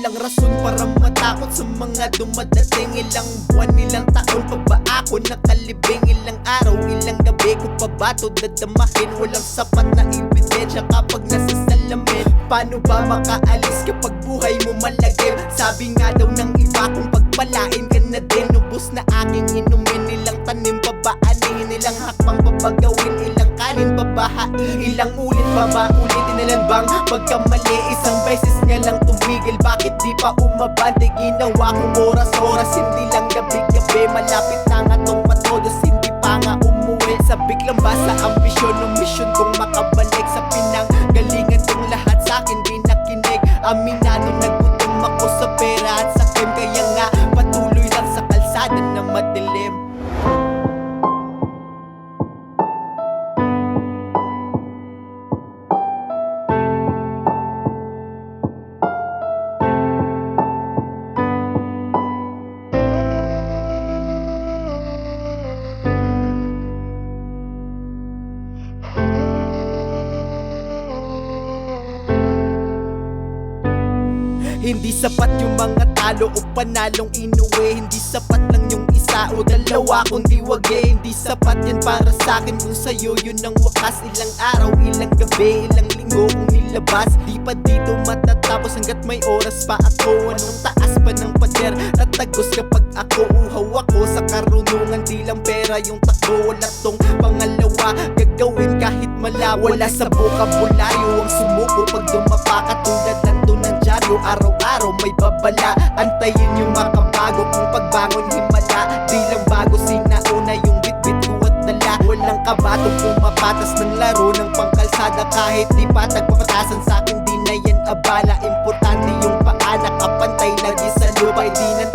walang rason para matakot sa mga dumadating. Ilang buwan, ilang taon pa ba ako nakalibing? Ilang araw, ilang gabi ko pa ba to dadamahin? Walang sapat na ebidensya kapag nasa salamin. Paano ba makaalis kapag buhay mo malagim? Sabi nga daw ng iba kung pagpalain ka na din. Ubus na aking inumin, ilang tanim babaanihin, ilang hakbang babagawin, ilang kanin babahain, ilang ulit babaulitin, ilan bang pagkamali? Isang beses nga lang tumigil, bakit di pa umabante? Ginawa kong oras-oras, hindi lang gabi-gabi. Malapit na nga tong matodos, hindi pa nga umuwi. Sabik lang ba sa ambisyon ng misyon kong makabalik sa pinanggalingan kong lahat sa'kin di nakinig? Aminado nagutom ako sa pera at sa crime, kaya nga patuloy lang sa kalsada na madilim. Hindi sapat yung mga talo o panalong inuwi. Hindi sapat lang yung isa o dalawa kundi wag eh. Hindi sapat yan para sa'kin kung sa'yo yun ang wakas. Ilang araw, ilang gabi, ilang linggo kung nilabas. Di pa dito matatapos hanggat may oras pa ako. Anong taas pa ng pader, tatagos kapag ako uhaw ako sa karunungan. Di lang pera yung takbo, wala tong pangalawa gagawin kahit malawa. Wala sa bokabularyo ang sumuko pag dumapa katulad ng tunang dyaryo. Araw-araw may babala, antayin yung makabago. Kung pagbangon himala, di lang bago sinauna yung bitbit ko at dala. Walang kabatong pumapatas ng laro ng pangkalsada. Kahit di pa tagpapatasan sa'kin, di na yan abala. Importante yung paa nakapantay lagi sa lupa. Di na